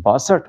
62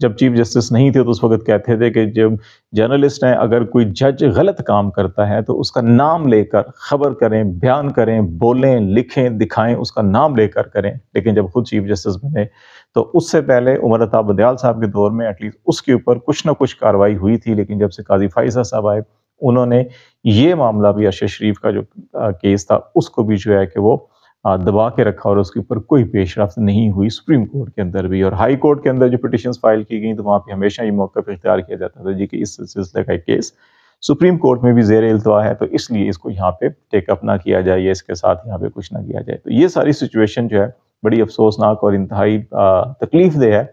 جب chief justice نہیں تھے تو اس وقت کہتے تھے کہ جب جرنلسٹ ہیں اگر کوئی جج غلط کام کرتا ہے تو اس کا نام لے کر خبر کریں، بیان کریں، بولیں، لکھیں، دکھائیں، اس کا نام لے کر کریں. لیکن جب خود چیف جسٹس بنے تو اس سے پہلے عمر عطا بدیال صاحب کے دور میں ایٹ لیسٹ اس کے اوپر کچھ نہ کچھ کارروائی ہوئی تھی. لیکن جب سے قاضی فائزہ صاحب آئے انہوں نے یہ معاملہ بھی ارشد شریف کا جو کیس تھا اس کو بھی جو ہے کہ وہ دبا کے رکھا اور اس کے اوپر کوئی پیش رفت نہیں ہوئی سپریم کورٹ کے اندر بھی. اور ہائی کورٹ کے اندر جو پٹیشنز فائل کی گئیں تو وہاں پہ ہمیشہ یہ موقف اختیار کیا جاتا تھا جی کہ اس سلسلے کا ایک کیس سپریم کورٹ میں بھی زیر التوا ہے تو اس لیے اس کو یہاں پہ ٹیک اپ نہ کیا جائے یا اس کے ساتھ یہاں پہ کچھ نہ کیا جائے. تو یہ ساری سچویشن جو ہے بڑی افسوسناک اور انتہائی تکلیف دہ ہے.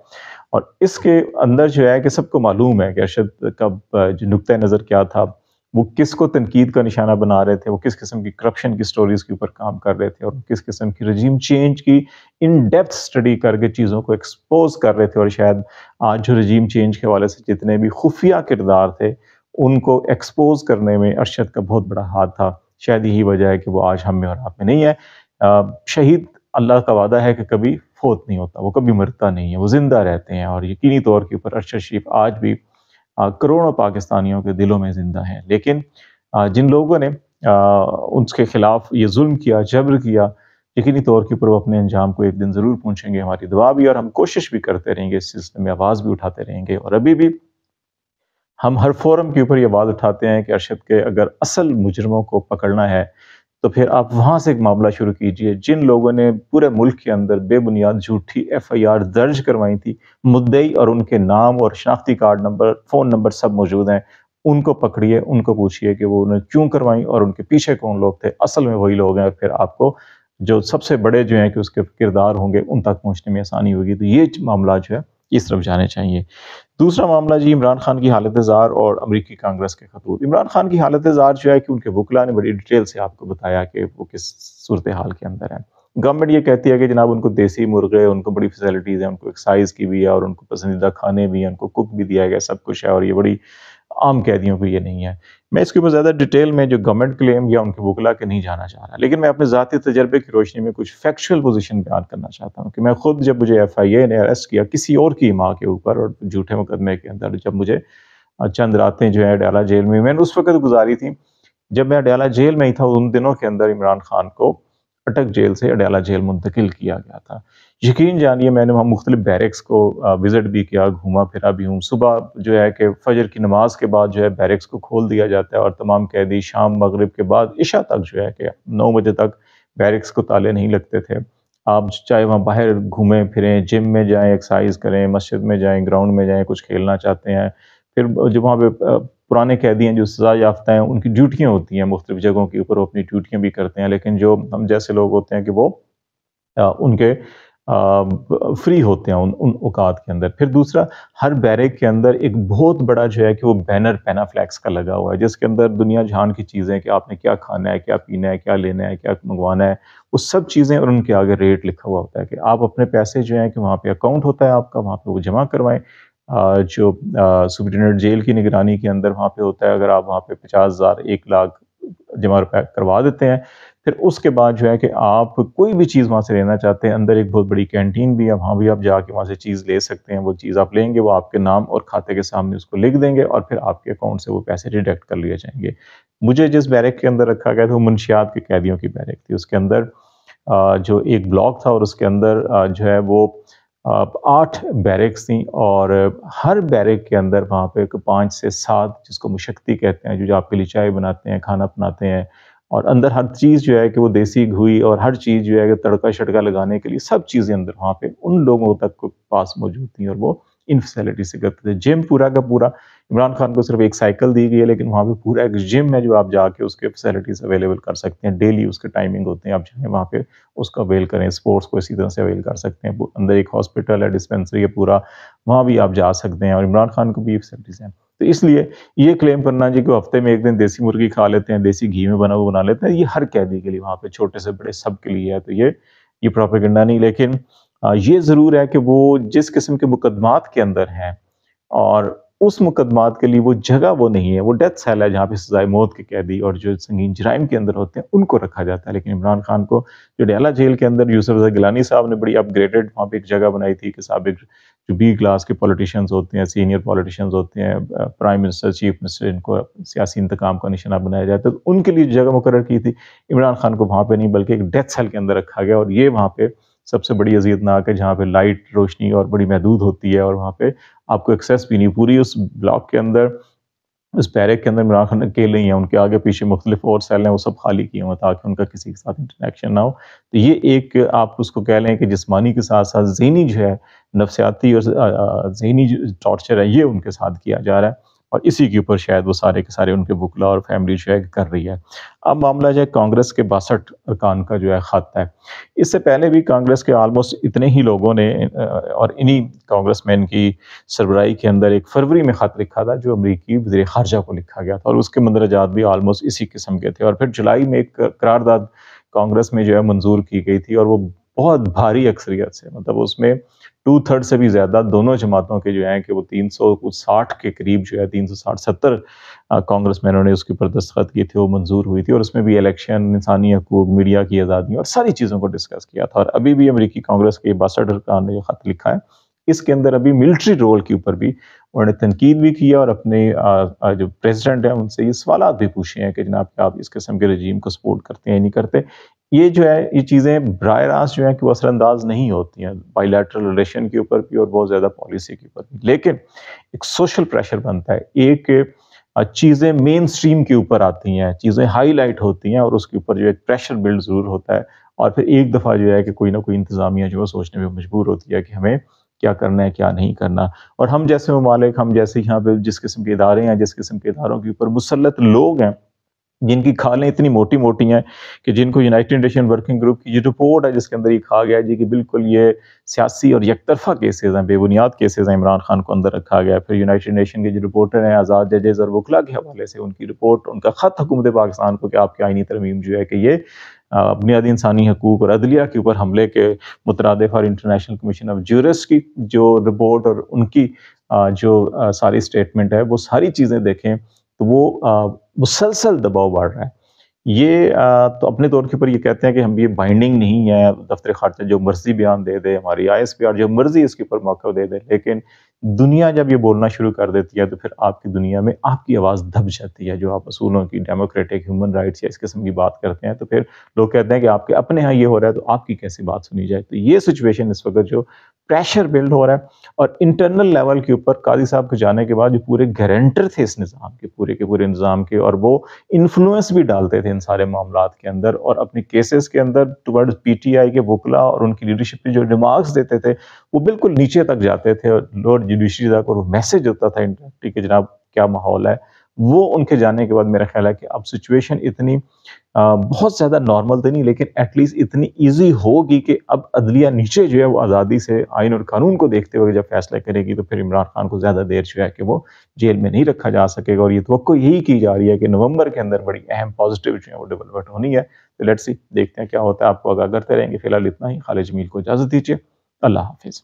اور اس کے اندر جو ہے کہ سب کو معلوم ہے کہ ارشد کا جو نقطہ نظر کیا تھا، وہ کس کو تنقید کا نشانہ بنا رہے تھے، وہ کس قسم کی کرپشن کی سٹوریز کے اوپر کام کر رہے تھے اور کس قسم کی رجیم چینج کی ان ڈیپتھ سٹڈی کر کے چیزوں کو ایکسپوز کر رہے تھے. اور شاید آج جو رجیم چینج کے حوالے سے جتنے بھی خفیہ کردار تھے ان کو ایکسپوز کرنے میں ارشد کا بہت بڑا ہاتھ تھا. شاید یہی وجہ ہے کہ وہ آج ہم میں اور آپ میں نہیں ہے. شہید اللہ کا وعدہ ہے کہ کبھی فوت نہیں ہوتا، وہ کبھی مرتا نہیں ہے، وہ زندہ رہتے ہیں. اور یقینی طور کے اوپر ارشد شریف آج بھی کروڑوں پاکستانیوں کے دلوں میں زندہ ہیں. لیکن جن لوگوں نے ان کے خلاف یہ ظلم کیا، جبر کیا، یقینی طور کے اوپر وہ اپنے انجام کو ایک دن ضرور پہنچیں گے. ہماری دعا بھی اور ہم کوشش بھی کرتے رہیں گے، اس سلسلے میں آواز بھی اٹھاتے رہیں گے. اور ابھی بھی ہم ہر فورم کے اوپر یہ آواز اٹھاتے ہیں کہ ارشد کے اگر اصل مجرموں کو پکڑنا ہے تو پھر آپ وہاں سے ایک معاملہ شروع کیجئے. جن لوگوں نے پورے ملک کے اندر بے بنیاد جھوٹی FIR درج کروائی تھی، مدعی اور ان کے نام اور شناختی کارڈ نمبر، فون نمبر سب موجود ہیں، ان کو پکڑیے، ان کو پوچھئے کہ وہ انہیں کیوں کروائیں اور ان کے پیچھے کون لوگ تھے. اصل میں وہی لوگ ہیں اور پھر آپ کو جو سب سے بڑے جو ہیں کہ اس کے کردار ہوں گے ان تک پہنچنے میں آسانی ہوگی. تو یہ معاملہ جو ہے اس طرف جانے چاہیے. دوسرا معاملہ جی عمران خان کی حالت زار اور امریکی کانگریس کے خطوط. عمران خان کی حالت زار جو ہے کہ ان کے وکلاء نے بڑی ڈیٹیل سے آپ کو بتایا کہ وہ کس صورتحال کے اندر ہے. گورنمنٹ یہ کہتی ہے کہ جناب ان کو دیسی مرغے، ان کو بڑی فیسلٹیز ہیں، ان کو ایکسائز کی بھی ہے اور ان کو پسندیدہ کھانے بھی ہیں، ان کو کک بھی دیا گیا، سب کچھ ہے. اور یہ بڑی عام قیدیوں کو یہ نہیں ہے. میں اس کے اوپر زیادہ ڈیٹیل میں جو گورنمنٹ کلیم یا ان کے وکلاء کے نہیں جانا چاہ رہا، لیکن میں اپنے ذاتی تجربے کی روشنی میں کچھ فیکچوئل پوزیشن بیان کرنا چاہتا ہوں کہ میں خود جب مجھے FIA نے اریسٹ کیا کسی اور کی ماں کے اوپر اور جھوٹے مقدمے کے اندر، جب مجھے چند راتیں جو ہے اڈیالہ جیل میں نے اس وقت گزاری تھی جب میں اڈیالہ جیل میں ہی تھا. ان دنوں کے اندر عمران خان کو اٹک جیل سے اڈیالہ جیل منتقل کیا گیا تھا. یقین جانیے میں نے وہاں مختلف بیرکس کو وزٹ بھی کیا، گھوما پھرا بھی ہوں. صبح جو ہے کہ فجر کی نماز کے بعد جو ہے بیرکس کو کھول دیا جاتا ہے اور تمام قیدی شام مغرب کے بعد عشاء تک جو ہے کہ 9 بجے تک بیرکس کو تالے نہیں لگتے تھے. آپ چاہے وہاں باہر گھومیں پھریں، جم میں جائیں، ایکسرسائز کریں، مسجد میں جائیں، گراؤنڈ میں جائیں، کچھ کھیلنا چاہتے ہیں. پھر جو وہاں پہ پرانے قیدی ہیں جو سزا یافتہ ہیں ان کی ڈیوٹیاں ہوتی ہیں مختلف جگہوں کے اوپر، وہ اپنی ڈیوٹیاں بھی کرتے ہیں. لیکن جو ہم جیسے لوگ ہوتے ہیں کہ وہ ان کے فری ہوتے ہیں ان اوقات کے اندر. پھر دوسرا، ہر بیرک کے اندر ایک بہت بڑا جو ہے کہ وہ بینر پینا فلیکس کا لگا ہوا ہے جس کے اندر دنیا جہان کی چیزیں کہ آپ نے کیا کھانا ہے، کیا پینا ہے، کیا لینا ہے، کیا منگوانا ہے، وہ سب چیزیں اور ان کے آگے ریٹ لکھا ہوا ہوتا ہے کہ آپ اپنے پیسے جو ہیں کہ وہاں پہ اکاؤنٹ ہوتا ہے آپ کا، وہاں پہ وہ جمع کروائیں. جو سپرنٹینڈنٹ جیل کی نگرانی کے اندر وہاں پہ ہوتا ہے. اگر آپ وہاں پہ 50,000 1 لاکھ جمع روپے کروا دیتے ہیں پھر اس کے بعد جو ہے کہ آپ کوئی بھی چیز وہاں سے لینا چاہتے ہیں، اندر ایک بہت بڑی کینٹین بھی ہے، وہاں بھی آپ جا کے وہاں سے چیز لے سکتے ہیں. وہ چیز آپ لیں گے، وہ آپ کے نام اور کھاتے کے سامنے اس کو لکھ دیں گے اور پھر آپ کے اکاؤنٹ سے وہ پیسے ڈیڈکٹ کر لیے جائیں گے. مجھے جس بیرک کے اندر رکھا گیا تھا وہ منشیات کے قیدیوں کی بیرک تھی. اس کے اندر جو ایک بلاک تھا اور اس کے اندر جو ہے وہ 8 بیرکس تھیں اور ہر بیرک کے اندر وہاں پہ 5 سے 7 جس کو مشکتی کہتے ہیں جو آپ کے لیے چائے بناتے ہیں، کھانا بناتے ہیں. اور اندر ہر چیز جو ہے کہ وہ دیسی گھوئی اور ہر چیز جو ہے کہ تڑکا شڑکا لگانے کے لیے سب چیزیں اندر وہاں پہ ان لوگوں تک پاس موجود تھیں اور وہ ان فیسلٹی سے کرتے تھے. جم پورا کا پورا عمران خان کو صرف ایک سائیکل دی گئی ہے لیکن وہاں پہ پورا ایک جم ہے جو آپ جا کے اس کے فیسلٹیز اویلیبل کر سکتے ہیں. ڈیلی اس کے ٹائمنگ ہوتے ہیں، آپ جائیں وہاں پہ اس کو اویل کریں. سپورٹس کو اسی طرح سے اویل کر سکتے ہیں. اندر ایک ہاسپٹل ہے، ڈسپینسری ہے پورا، وہاں بھی آپ جا سکتے ہیں اور عمران خان کو بھی یہ فیسلٹیز ہیں. تو اس لیے یہ کلیم کرنا جی کہ وہ ہفتے میں ایک دن دیسی مرغی کھا لیتے ہیں، دیسی گھی میں بنا لیتے ہیں، یہ ہر قیدی کے لیے وہاں پہ چھوٹے سے بڑے سب کے لیے ہے. تو یہ پروپیگنڈا نہیں، لیکن یہ ضرور ہے کہ وہ جس قسم کے مقدمات کے اندر ہیں اور اس مقدمات کے لیے وہ جگہ وہ نہیں ہے، وہ ڈیتھ سیل ہے جہاں پہ سزائے موت کے قیدی اور جو سنگین جرائم کے اندر ہوتے ہیں ان کو رکھا جاتا ہے. لیکن عمران خان کو جو ڈیالہ جیل کے اندر یوسف رضا گیلانی صاحب نے بڑی اپ گریڈڈ وہاں پہ ایک جگہ بنائی تھی کہ سابق جو بی کلاس کے پولیٹیشینز ہوتے ہیں، سینئر پولیٹیشینز ہوتے ہیں، پرائم منسٹر، چیف منسٹر، ان کو سیاسی انتقام کا نشانہ بنایا جاتا ہے، تو ان کے لیے جگہ مقرر کی تھی. عمران خان کو وہاں پہ نہیں بلکہ ایک ڈیتھ سیل کے اندر رکھا گیا، اور یہ وہاں پہ سب سے بڑی اذیتناک ہے جہاں پہ لائٹ روشنی اور بڑی محدود ہوتی ہے، اور وہاں پہ آپ کو ایکسیس بھی نہیں. پوری اس بلاک کے اندر، اس بیرک کے اندر عمران خان اکیلے ہی ہیں، ان کے آگے پیچھے مختلف اور سیل ہیں، وہ سب خالی کیے ہوئے تاکہ ان کا کسی کے ساتھ انٹریکشن نہ ہو. تو یہ ایک آپ اس کو کہہ لیں کہ جسمانی کے ساتھ ساتھ ذہنی جو ہے، نفسیاتی اور ذہنی جو ٹارچر ہے، یہ ان کے ساتھ کیا جا رہا ہے، اور اسی کے اوپر شاید وہ سارے کے سارے ان کے وکلا اور فیملی جو ہے کر رہی ہے. اب معاملہ جو ہے کانگریس کے 62 ارکان کا جو ہے خط ہے. اس سے پہلے بھی کانگریس کے آلموسٹ اتنے ہی لوگوں نے اور انہی کانگریس مین کی سربراہی کے اندر ایک فروری میں خط لکھا تھا جو امریکی وزیر خارجہ کو لکھا گیا تھا، اور اس کے مندرجات بھی آلموسٹ اسی قسم کے تھے. اور پھر جولائی میں ایک قرارداد کانگریس میں جو ہے منظور کی گئی تھی، اور وہ بہت بھاری اکثریت سے، مطلب اس میں 2/3 سے بھی زیادہ دونوں جماعتوں کے جو ہیں کہ وہ 360 کے قریب جو ہے 360-70 کانگریس مینوں نے اس کے اوپر دستخط کیے تھے، وہ منظور ہوئی تھی. اور اس میں بھی الیکشن، انسانی حقوق، میڈیا کی آزادی اور ساری چیزوں کو ڈسکس کیا تھا. اور ابھی بھی امریکی کانگریس کے 62 ارکان نے جو خط لکھا ہے، اس کے اندر ابھی ملٹری رول کے اوپر بھی انہوں نے تنقید بھی کیا، اور اپنے جو پریزیڈنٹ ہیں ان سے یہ سوالات بھی پوچھے ہیں کہ جناب کہ آپ اس قسم کے رجیم کو سپورٹ کرتے ہیں یا نہیں کرتے. یہ جو ہے یہ چیزیں براہ راست جو ہے کہ وہ اثر انداز نہیں ہوتی ہیں بائی لیٹرل ریلیشن کے اوپر بھی اور بہت زیادہ پالیسی کے اوپر بھی، لیکن ایک سوشل پریشر بنتا ہے، ایک چیزیں مین سٹریم کے اوپر آتی ہیں، چیزیں ہائی لائٹ ہوتی ہیں، اور اس کے اوپر جو ایک پریشر بلڈ ضرور ہوتا ہے. اور پھر ایک دفعہ جو ہے کہ کوئی نہ کوئی انتظامیہ جو ہے سوچنے میں مجبور ہوتی ہے کہ ہمیں کیا کرنا ہے کیا نہیں کرنا. اور ہم جیسے ممالک، ہم جیسے یہاں پہ جس قسم کے ادارے ہیں، جس قسم کے اداروں کے اوپر مسلط لوگ ہیں جن کی کھالیں اتنی موٹی موٹی ہیں کہ جن کو یونائٹڈ نیشن ورکنگ گروپ کی جو رپورٹ ہے جس کے اندر یہ کہا گیا ہے جی کہ بالکل یہ سیاسی اور یک طرفہ کیسز ہیں، بے بنیاد کیسز ہیں، عمران خان کو اندر رکھا گیا ہے. پھر یونائٹڈ نیشن کے جو رپورٹر ہیں آزاد ججز اور وکلا کے حوالے سے ان کی رپورٹ، ان کا خط حکومت پاکستان کو کہ آپ کی آئینی ترمیم جو ہے کہ یہ بنیادی انسانی حقوق اور عدلیہ کے اوپر حملے کے مترادف، اور انٹرنیشنل کمیشن آف جورسٹ کی جو رپورٹ اور ان کی جو ساری سٹیٹمنٹ ہے، وہ ساری چیزیں دیکھیں تو وہ مسلسل دباؤ بڑھ رہا ہے. یہ تو اپنے طور کے اوپر یہ کہتے ہیں کہ ہم یہ بائنڈنگ نہیں ہے، دفتر خارجہ جو مرضی بیان دے دے، ہماری ISPR جو مرضی اس کے اوپر موقع دے دے، لیکن دنیا جب یہ بولنا شروع کر دیتی ہے تو پھر آپ کی دنیا میں آپ کی آواز دب جاتی ہے. جو آپ اصولوں کی، ڈیموکریٹک، ہیومن رائٹس یا اس قسم کی بات کرتے ہیں، تو پھر لوگ کہتے ہیں کہ آپ کے اپنے ہاں یہ ہو رہا ہے تو آپ کی کیسی بات سنی جائے. تو یہ سچویشن اس وقت جو پریشر بلڈ ہو رہا ہے، اور انٹرنل لیول کے اوپر قاضی صاحب کو جانے کے بعد جو پورے گارنٹر تھے اس نظام کے، پورے کے پورے نظام کے، اور وہ انفلوئنس بھی ڈالتے تھے ان سارے معاملات کے اندر، اور اپنے کیسز کے اندر ٹورڈ PTI کے وکلا اور ان کی لیڈرشپ پہ جو ریمارکس دیتے تھے وہ بالکل نیچے تک جاتے تھے، اور لوڈ جوڈیشری تک، اور وہ میسج ہوتا تھا انٹریکٹی کہ جناب کیا ماحول ہے. وہ ان کے جانے کے بعد میرا خیال ہے کہ اب سچویشن اتنی بہت زیادہ نارمل تو نہیں، لیکن ایٹ لیسٹ اتنی ایزی ہوگی کہ اب عدلیہ نیچے جو ہے وہ آزادی سے آئین اور قانون کو دیکھتے ہوئے جب فیصلہ کرے گی، تو پھر عمران خان کو زیادہ دیر جو ہے کہ وہ جیل میں نہیں رکھا جا سکے گا. اور یہ توقع یہی کی جا رہی ہے کہ نومبر کے اندر بڑی اہم پازیٹیو جو ہے وہ ڈیولپمنٹ ہونی ہے. تو لیٹس سی، دیکھتے ہیں کیا ہوتا ہے. آپ کو آگاہ کرتے رہیں گے. فی الحال اتنا ہی. خالد جمیل کو اجازت دیجیے. اللہ حافظ.